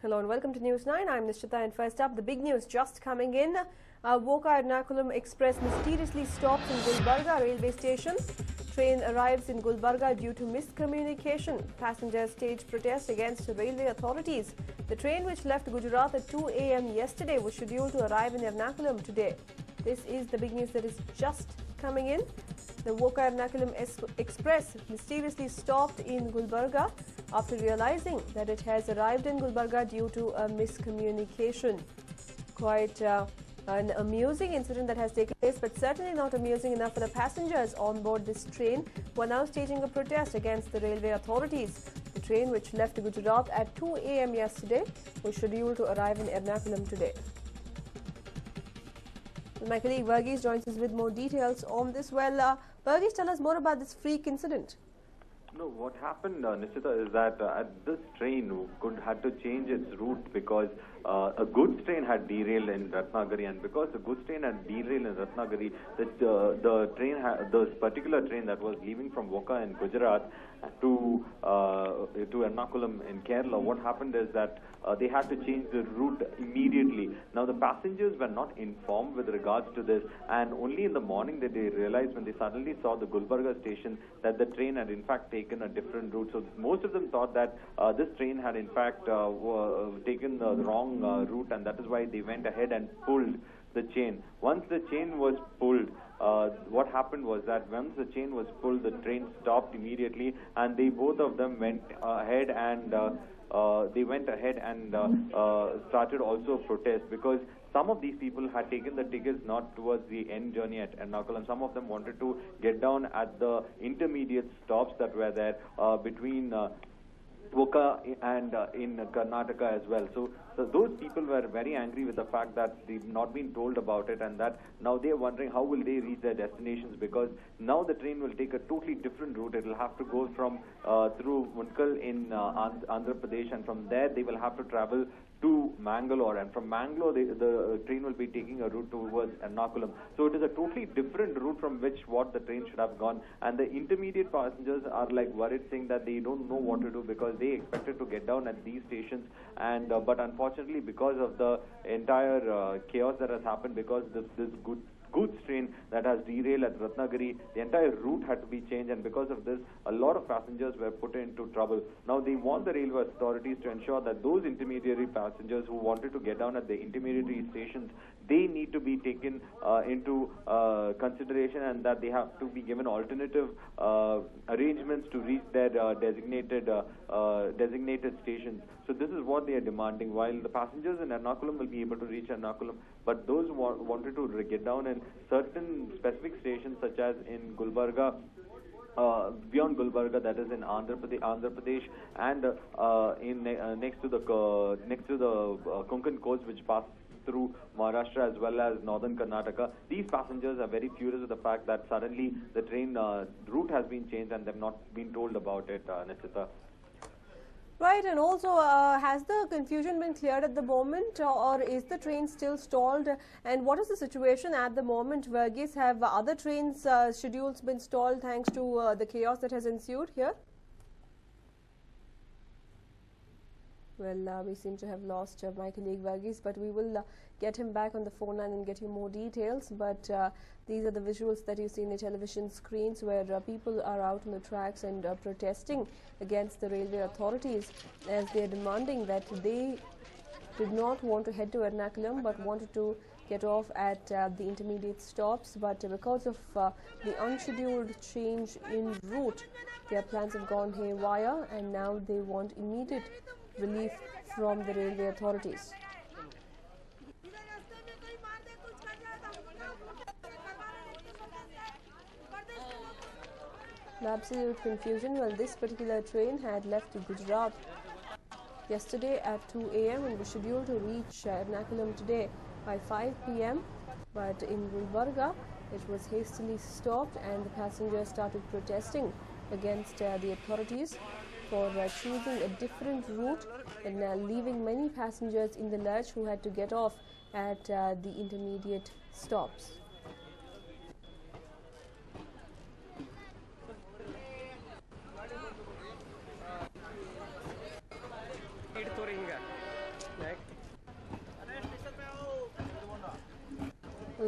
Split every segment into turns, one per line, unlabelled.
Hello and welcome to News 9. I'm Nishchita, and first up, the big news just coming in. Voka-Ernakulam Express mysteriously stops in Gulbarga railway station. Train arrives in Gulbarga due to miscommunication. Passengers stage protest against railway authorities. The train, which left Gujarat at 2 a.m. yesterday, was scheduled to arrive in Ernakulam today. This is the big news that is just coming in. The Voka-Ernakulam Express mysteriously stopped in Gulbarga after realizing that it has arrived in Gulbarga due to a miscommunication. Quite an amusing incident that has taken place, but certainly not amusing enough for the passengers on board this train, who are now staging a protest against the railway authorities. The train, which left Gujarat at 2 a.m. yesterday, was scheduled to arrive in Ernakulam today. My colleague Varghese joins us with more details on this. Well, Varghese, tell us more about this freak incident.
No, what happened, Nishita, is that at this train had to change its route because a goods train had derailed in Ratnagiri, and because the goods train had derailed in Ratnagiri, this particular train that was leaving from Voka in Gujarat to Ernakulam in Kerala, what happened is that they had to change the route immediately. Now, the passengers were not informed with regards to this, and only in the morning did they realize, when they suddenly saw the Gulbarga station, that the train had in fact taken a different route. So most of them thought that this train had in fact taken the wrong route, and that is why they went ahead and pulled the chain. Once the chain was pulled, what happened was that once the chain was pulled, the train stopped immediately, and both of them went ahead and started also protest, because some of these people had taken the tickets not towards the end journey at Ernakulam. Some of them wanted to get down at the intermediate stops that were there between Voka and in Karnataka as well. So those people were very angry with the fact that they've not been told about it, and that now they're wondering how will they reach their destinations, because now the train will take a totally different route. It will have to go from through Munkal in Andhra Pradesh, and from there they will have to travel to Mangalore, and from Mangalore the train will be taking a route towards Ernakulam. So it is a totally different route from what the train should have gone, and the intermediate passengers are like worried, saying that they don't know what to do, because they expected to get down at these stations, and but unfortunately, because of the entire chaos that has happened, because this goods train that has derailed at Ratnagiri, the entire route had to be changed, and because of this, a lot of passengers were put into trouble. Now, they want the railway authorities to ensure that those intermediary passengers who wanted to get down at the intermediary stations, they need to be taken into consideration, and that they have to be given alternative arrangements to reach their designated stations. So this is what they are demanding. While the passengers in Ernakulam will be able to reach Ernakulam, but those who wanted to get down in certain specific stations, such as in Gulbarga, beyond Gulbarga, that is in Andhra Pradesh, and next to the Konkan coast, which passes through Maharashtra as well as northern Karnataka, these passengers are very furious with the fact that suddenly the train route has been changed and they've not been told about it, Nishita.
Right, and also, has the confusion been cleared at the moment, or is the train still stalled? And what is the situation at the moment, Varghese? Have other trains' schedules been stalled thanks to the chaos that has ensued here? Well, we seem to have lost my colleague Varghese, but we will get him back on the phone line and get you more details. But these are the visuals that you see in the television screens, where people are out on the tracks and protesting against the railway authorities, as they are demanding that they did not want to head to Ernakulam but wanted to get off at the intermediate stops. But because of the unscheduled change in route, their plans have gone haywire, and now they want immediate relief from the railway authorities. Absolute confusion. Well, this particular train had left Gujarat yesterday at 2 a.m. and was scheduled to reach Ernakulam today by 5 p.m. But in Gulbarga, it was hastily stopped, and the passengers started protesting against the authorities for choosing a different route, and leaving many passengers in the lurch who had to get off at the intermediate stops.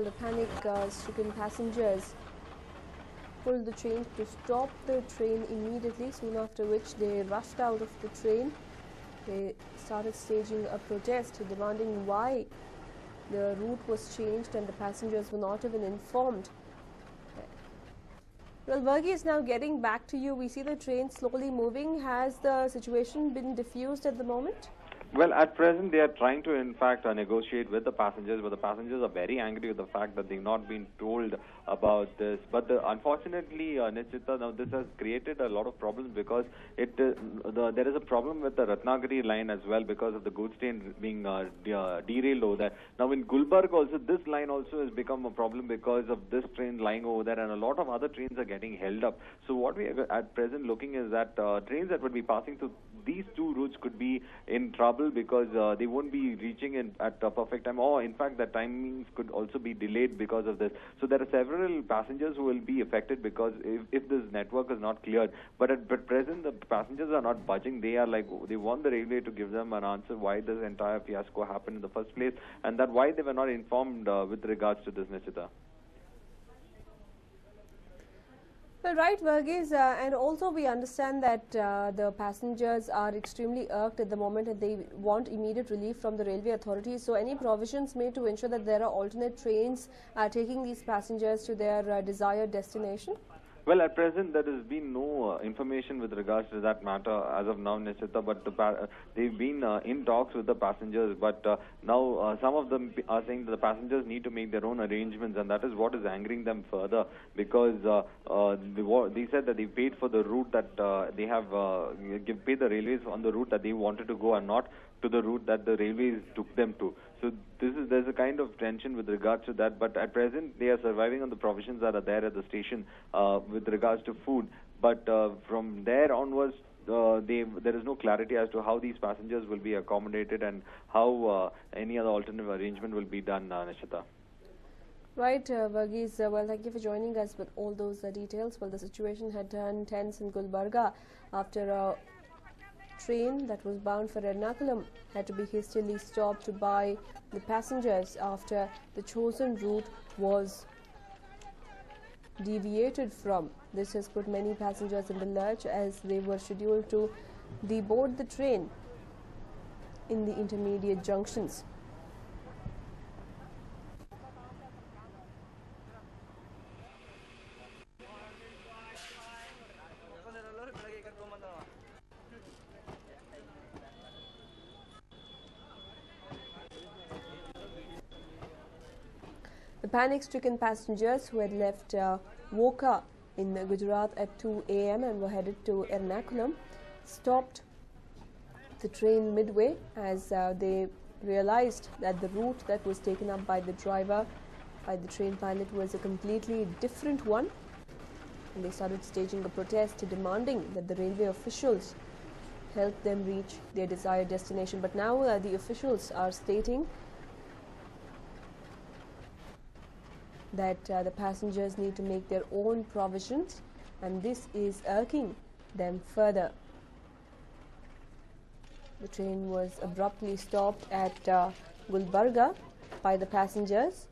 the panic-stricken passengers pulled the chain to stop the train immediately, soon after which they rushed out of the train. They started staging a protest demanding why the route was changed and the passengers were not even informed. Well, Varghese, now getting back to you, we see the train slowly moving. Has the situation been diffused at the moment?
Well, at present, they are trying to, in fact, negotiate with the passengers, but the passengers are very angry with the fact that they've not been told about this. But unfortunately, Nishita, now this has created a lot of problems because there is a problem with the Ratnagiri line as well because of the goods train being derailed over there. Now, in Gulbarga also, this line also has become a problem because of this train lying over there, and a lot of other trains are getting held up. So what we are at present looking is that trains that would be passing through these two routes could be in trouble because they won't be reaching in at a perfect time, or in fact the timings could also be delayed because of this. So there are several passengers who will be affected because if this network is not cleared. But at present the passengers are not budging. They are like, they want the railway to give them an answer why this entire fiasco happened in the first place, and that why they were not informed with regards to this, Nishita.
Well, right, Varghese, and also we understand that the passengers are extremely irked at the moment and they want immediate relief from the railway authorities. So any provisions made to ensure that there are alternate trains taking these passengers to their desired destination?
Well, at present, there has been no information with regards to that matter as of now, Nishita, but they've been in talks with the passengers, but now some of them are saying that the passengers need to make their own arrangements, and that is what is angering them further, because they said that they paid for the route that they have paid the railways on the route that they wanted to go and not to the route that the railways took them to. So there's a kind of tension with regards to that, but at present they are surviving on the provisions that are there at the station with regards to food. But from there onwards, there is no clarity as to how these passengers will be accommodated and how any other alternative arrangement will be done, Nishita.
Right, Varghese, well, thank you for joining us with all those details. Well, the situation had turned tense in Gulbarga after a train that was bound for Ernakulam had to be hastily stopped by the passengers after the chosen route was deviated from. This has put many passengers in the lurch as they were scheduled to deboard the train in the intermediate junctions. The panic-stricken passengers who had left Woka in Gujarat at 2 a.m. and were headed to Ernakulam stopped the train midway as they realized that the route that was taken up by the driver, by the train pilot, was a completely different one. And they started staging a protest demanding that the railway officials help them reach their desired destination. But now the officials are stating that the passengers need to make their own provisions, and this is irking them further. The train was abruptly stopped at Gulbarga by the passengers,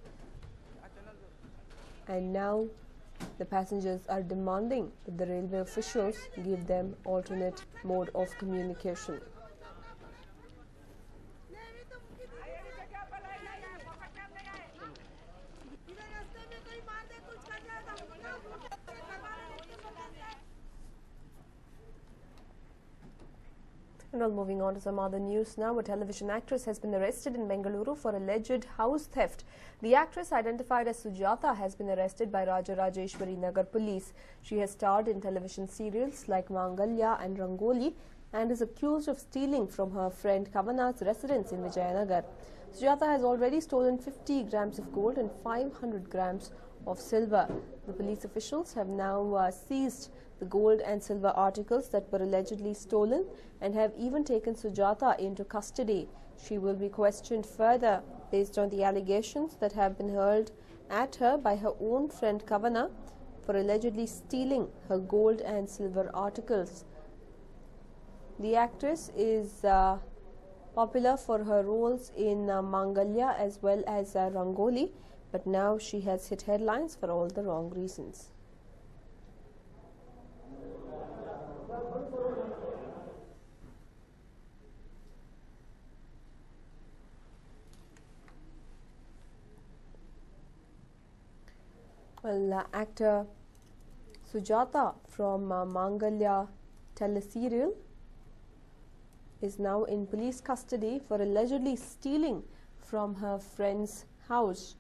and now the passengers are demanding that the railway officials give them alternate mode of communication. Well, moving on to some other news now. A television actress has been arrested in Bengaluru for alleged house theft. The actress, identified as Sujata, has been arrested by Rajarajeshwari Nagar police. She has starred in television serials like Mangalya and Rangoli and is accused of stealing from her friend Kavana's residence in Vijayanagar. Sujata has already stolen 50 grams of gold and 500 grams of silver. The police officials have now seized the gold and silver articles that were allegedly stolen and have even taken Sujata into custody. She will be questioned further based on the allegations that have been hurled at her by her own friend Kavana for allegedly stealing her gold and silver articles. The actress is popular for her roles in Mangalya as well as Rangoli. but now she has hit headlines for all the wrong reasons. Well, actor Sujata from Mangalya teleserial is now in police custody for allegedly stealing from her friend's house.